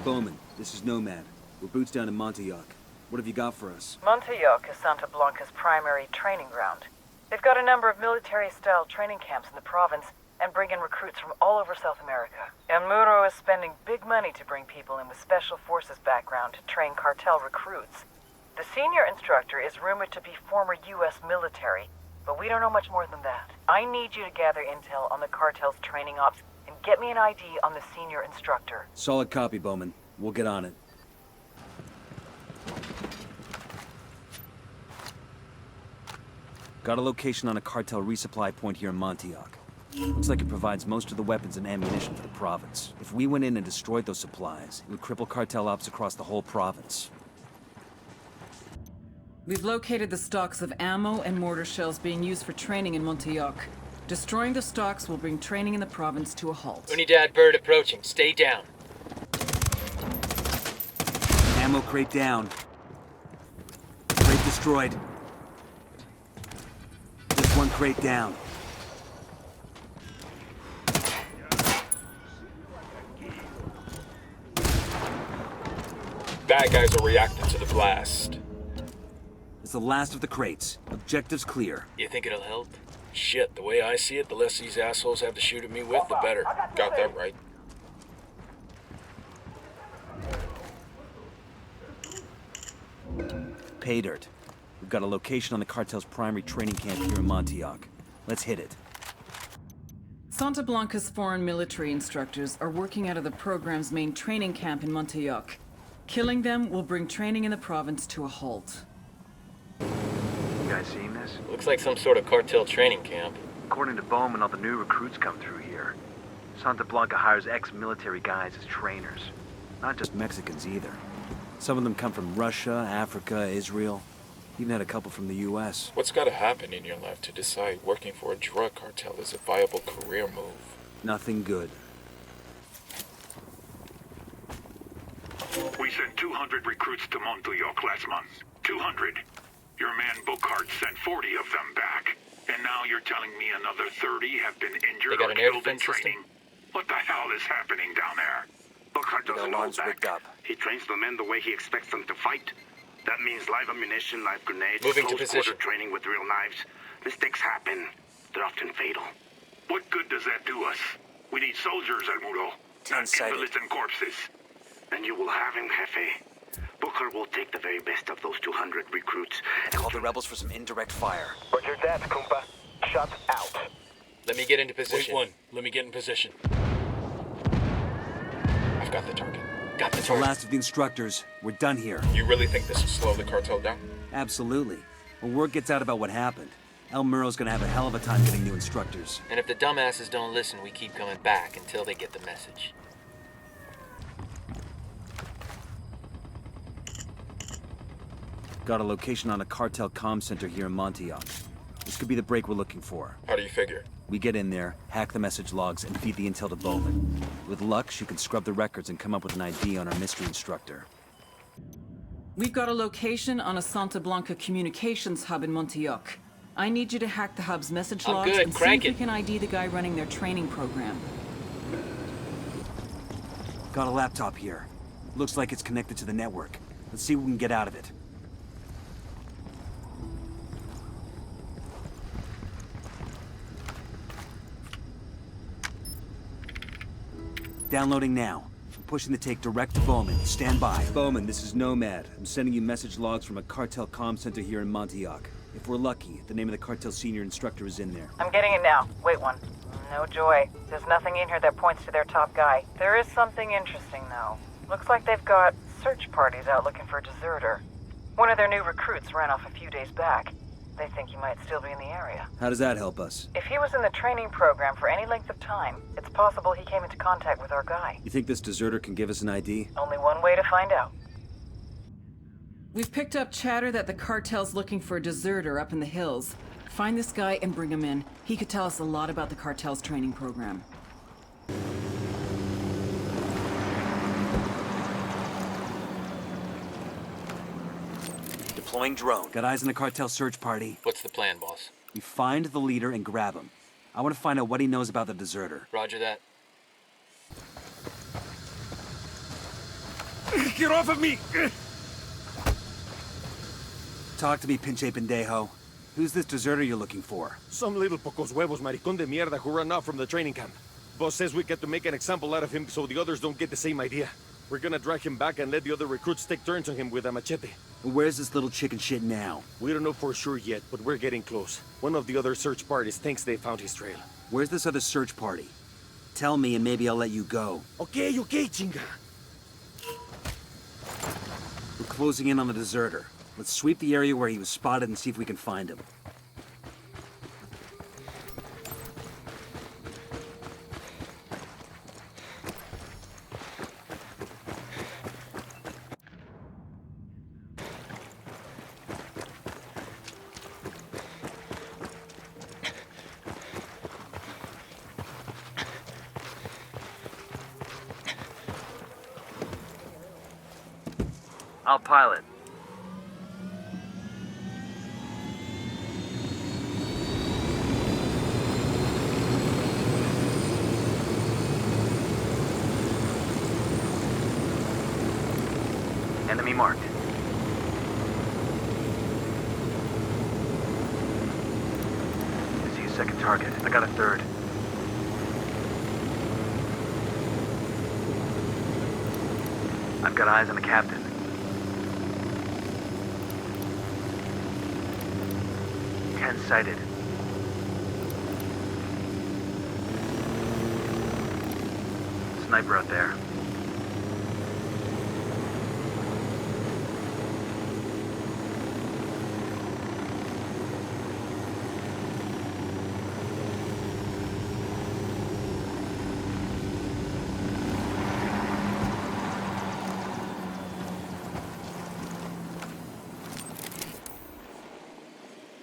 Bowman, this is Nomad. We're boots down in Montauk. What have you got for us? Montauk is Santa Blanca's primary training ground. They've got a number of military-style training camps in the province and bring in recruits from all over South America. El Muro is spending big money to bring people in with special forces background to train cartel recruits. The senior instructor is rumored to be former U.S. military, but we don't know much more than that. I need you to gather intel on the cartel's training ops and get me an ID on the senior instructor. Solid copy, Bowman. We'll get on it. Got a location on a cartel resupply point here in Montauk. Looks like it provides most of the weapons and ammunition for the province. If we went in and destroyed those supplies, it would cripple cartel ops across the whole province. We've located the stocks of ammo and mortar shells being used for training in Montauk. Destroying the stocks will bring training in the province to a halt. Unidad bird approaching. Stay down. Ammo crate down. Crate destroyed. Just one crate down. Bad guys are reacting to the blast. It's the last of the crates. Objective's clear. You think it'll help? Shit, the way I see it, the less these assholes have to shoot at me with, the better. Got that right. Pay dirt. We've got a location on the cartel's primary training camp here in Montauk. Let's hit it. Santa Blanca's foreign military instructors are working out of the program's main training camp in Montauk. Killing them will bring training in the province to a halt. You guys seen this? Looks like some sort of cartel training camp. According to Bowman, all the new recruits come through here. Santa Blanca hires ex-military guys as trainers. Not just Mexicans either. Some of them come from Russia, Africa, Israel. Even had a couple from the U.S. What's gotta happen in your life to decide working for a drug cartel is a viable career move? Nothing good. We sent 200 recruits to Montauk last month. 200. Your man Bookhart sent 40 of them back. And now you're telling me another 30 have been injured or killed in training? What the hell is happening down there? Bookhart doesn't hold back. He trains the men the way he expects them to fight. That means live ammunition, live grenades, close-quarter training with real knives. Mistakes happen. They're often fatal. What good does that do us? We need soldiers, Almudo, not invalids and corpses. And you will have him, Jefe. Booker will take the very best of those 200 recruits and call the rebels for some indirect fire. Roger that, Kumpa. Shut out. Let me get into position. Wait, let me get in position. I've got the target. Got the The target. last of the instructors. We're done here. You really think this will slow the cartel down? Absolutely. When word gets out about what happened, El Muro's gonna have a hell of a time getting new instructors. And if the dumbasses don't listen, we keep coming back until they get the message. Got a location on a cartel comm center here in Montauk. This could be the break we're looking for. How do you figure? We get in there, hack the message logs, and feed the intel to Bowman. With luck, she can scrub the records and come up with an ID on our mystery instructor. We've got a location on a Santa Blanca communications hub in Montauk. I need you to hack the hub's message logs and see if we can ID the guy running their training program. Got a laptop here. Looks like it's connected to the network. Let's see what we can get out of it. Downloading now. I'm pushing the take direct to Bowman. Stand by. Bowman, this is Nomad. I'm sending you message logs from a cartel comm center here in Montauk. If we're lucky, the name of the cartel senior instructor is in there. I'm getting it now. Wait one. No joy. There's nothing in here that points to their top guy. There is something interesting, though. Looks like they've got search parties out looking for a deserter. One of their new recruits ran off a few days back. They think he might still be in the area. How does that help us? If he was in the training program for any length of time, it's possible he came into contact with our guy. You think this deserter can give us an ID? Only one way to find out. We've picked up chatter that the cartel's looking for a deserter up in the hills. Find this guy and bring him in. He could tell us a lot about the cartel's training program. Deploying drone. Got eyes on the cartel search party. What's the plan, boss? We find the leader and grab him. I want to find out what he knows about the deserter. Roger that. Get off of me! Talk to me, pinche pendejo. Who's this deserter you're looking for? Some little pocos huevos maricón de mierda who ran off from the training camp. Boss says we get to make an example out of him so the others don't get the same idea. We're gonna drag him back and let the other recruits take turns on him with a machete. Where's this little chicken shit now? We don't know for sure yet, but we're getting close. One of the other search parties thinks they found his trail. Where's this other search party? Tell me and maybe I'll let you go. Okay, chinga. We're closing in on the deserter. Let's sweep the area where he was spotted and see if we can find him. I'll pilot. Enemy marked. I see a second target. I got a third. I've got eyes on the captain. Sighted. Sniper out there.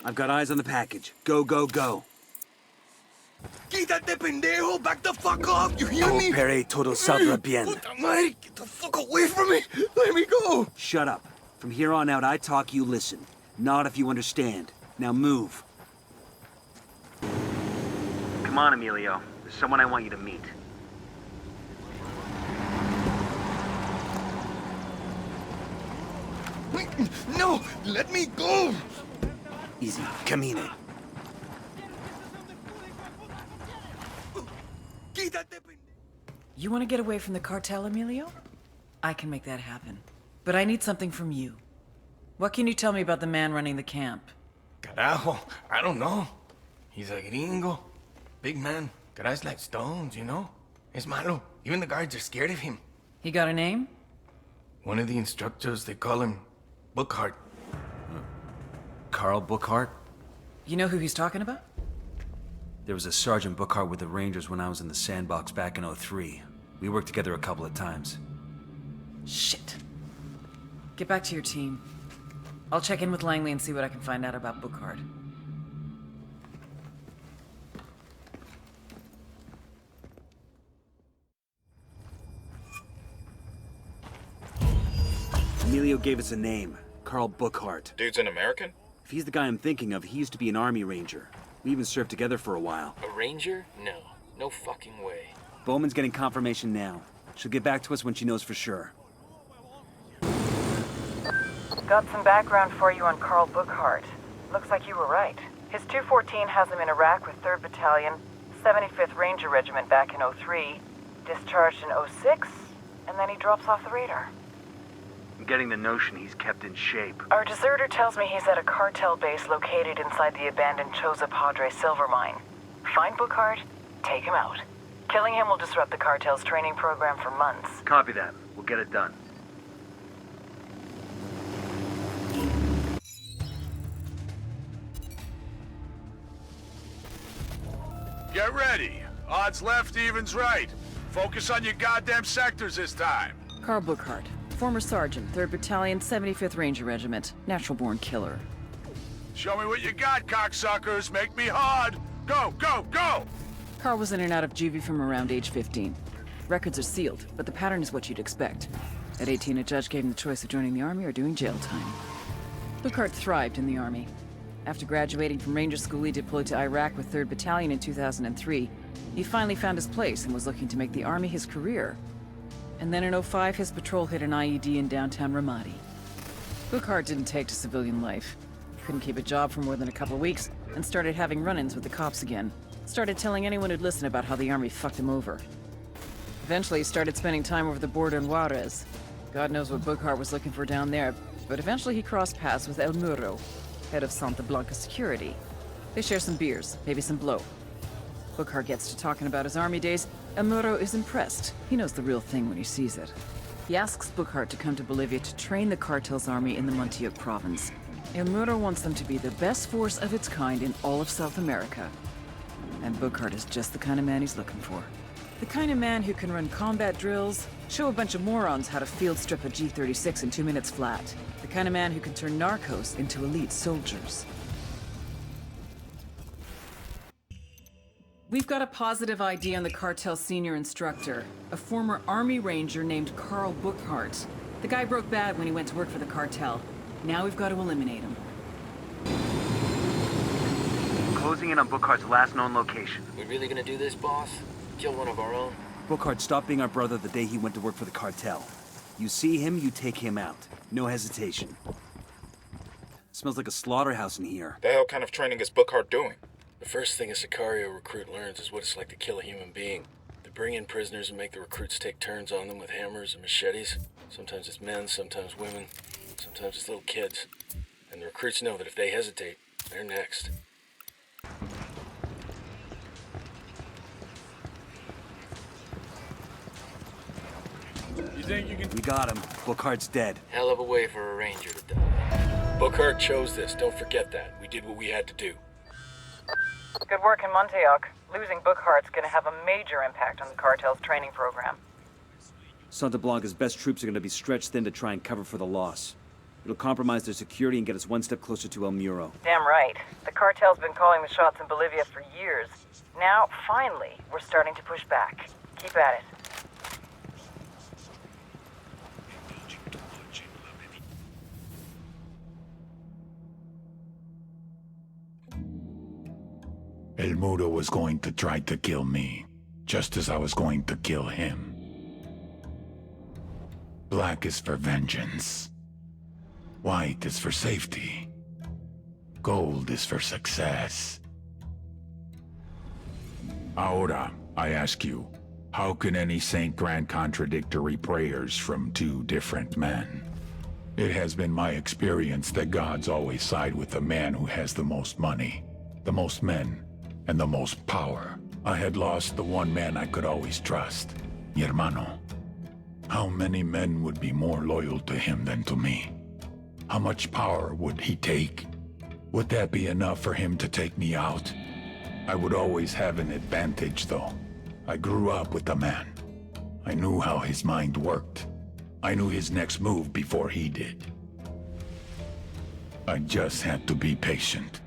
I've got eyes on the package. Go, go, go. Quítate, pendejo! Back the fuck off! You hear me? Coopere todo saldrá bien. Puta madre! Get the fuck away from me! Let me go! Shut up. From here on out, I talk, you listen. Nod if you understand. Now move. Come on, Emilio. There's someone I want you to meet. No! Let me go! Easy. Camine. You want to get away from the cartel, Emilio? I can make that happen. But I need something from you. What can you tell me about the man running the camp? Carajo, I don't know. He's a gringo. Big man. Got eyes like stones, you know? Es malo. Even the guards are scared of him. He got a name? One of the instructors, they call him Bookhart. Carl Bookhart? You know who he's talking about? There was a Sergeant Bookhart with the Rangers when I was in the sandbox back in '03. We worked together a couple of times. Shit. Get back to your team. I'll check in with Langley and see what I can find out about Bookhart. Emilio gave us a name. Carl Bookhart. Dude's an American? If he's the guy I'm thinking of, he used to be an Army Ranger. We even served together for a while. A Ranger? No. No fucking way. Bowman's getting confirmation now. She'll get back to us when she knows for sure. Got some background for you on Carl Bookhart. Looks like you were right. His 214 has him in Iraq with 3rd Battalion, 75th Ranger Regiment back in '03, discharged in '06, and then he drops off the radar. I'm getting the notion he's kept in shape. Our deserter tells me he's at a cartel base located inside the abandoned Choza Padre silver mine. Find Bookhart, take him out. Killing him will disrupt the cartel's training program for months. Copy that. We'll get it done. Get ready. Odds left, evens right. Focus on your goddamn sectors this time. Carl Bookhart, former sergeant, 3rd Battalion, 75th Ranger Regiment, natural-born killer. Show me what you got, cocksuckers. Make me hard. Go, go, go! Carl was in and out of juvie from around age 15. Records are sealed, but the pattern is what you'd expect. At 18, a judge gave him the choice of joining the Army or doing jail time. Bookhart thrived in the Army. After graduating from Ranger School, he deployed to Iraq with 3rd Battalion in 2003. He finally found his place and was looking to make the Army his career. And then in '05, his patrol hit an IED in downtown Ramadi. Bookhart didn't take to civilian life. Couldn't keep a job for more than a couple weeks, and started having run-ins with the cops again. Started telling anyone who'd listen about how the army fucked him over. Eventually, he started spending time over the border in Juarez. God knows what Bookhart was looking for down there, but eventually he crossed paths with El Muro, head of Santa Blanca security. They share some beers, maybe some blow. Bookhart gets to talking about his army days. El Muro is impressed. He knows the real thing when he sees it. He asks Bookhart to come to Bolivia to train the cartel's army in the Montioc province. El Muro wants them to be the best force of its kind in all of South America. And Bookhart is just the kind of man he's looking for. The kind of man who can run combat drills, show a bunch of morons how to field strip a G36 in 2 minutes flat. The kind of man who can turn narcos into elite soldiers. We've got a positive ID on the cartel's senior instructor, a former Army Ranger named Carl Bookhart. The guy broke bad when he went to work for the cartel. Now we've got to eliminate him. Closing in on Bookhart's last known location. We really gonna do this, boss? Kill one of our own? Bookhart stopped being our brother the day he went to work for the cartel. You see him, you take him out. No hesitation. Smells like a slaughterhouse in here. The hell kind of training is Bookhart doing? The first thing a Sicario recruit learns is what it's like to kill a human being. They bring in prisoners and make the recruits take turns on them with hammers and machetes. Sometimes it's men, sometimes women, sometimes it's little kids. And the recruits know that if they hesitate, they're next. You think you can... We got him. Bookhart's dead. Hell of a way for a ranger to die. Bookhart chose this, don't forget that. We did what we had to do. Good work in Montioc. Losing Bookhart's gonna have a major impact on the cartel's training program. Santa Blanca's best troops are going to be stretched thin to try and cover for the loss. It'll compromise their security and get us one step closer to El Muro. Damn right. The cartel's been calling the shots in Bolivia for years. Now, finally, we're starting to push back. Keep at it. El Muro was going to try to kill me, just as I was going to kill him. Black is for vengeance. White is for safety. Gold is for success. Ahora, I ask you, how can any saint grant contradictory prayers from two different men? It has been my experience that gods always side with the man who has the most money, the most men, and the most power. I had lost the one man I could always trust, mi hermano. How many men would be more loyal to him than to me? How much power would he take? Would that be enough for him to take me out? I would always have an advantage, though. I grew up with the man. I knew how his mind worked. I knew his next move before he did. I just had to be patient.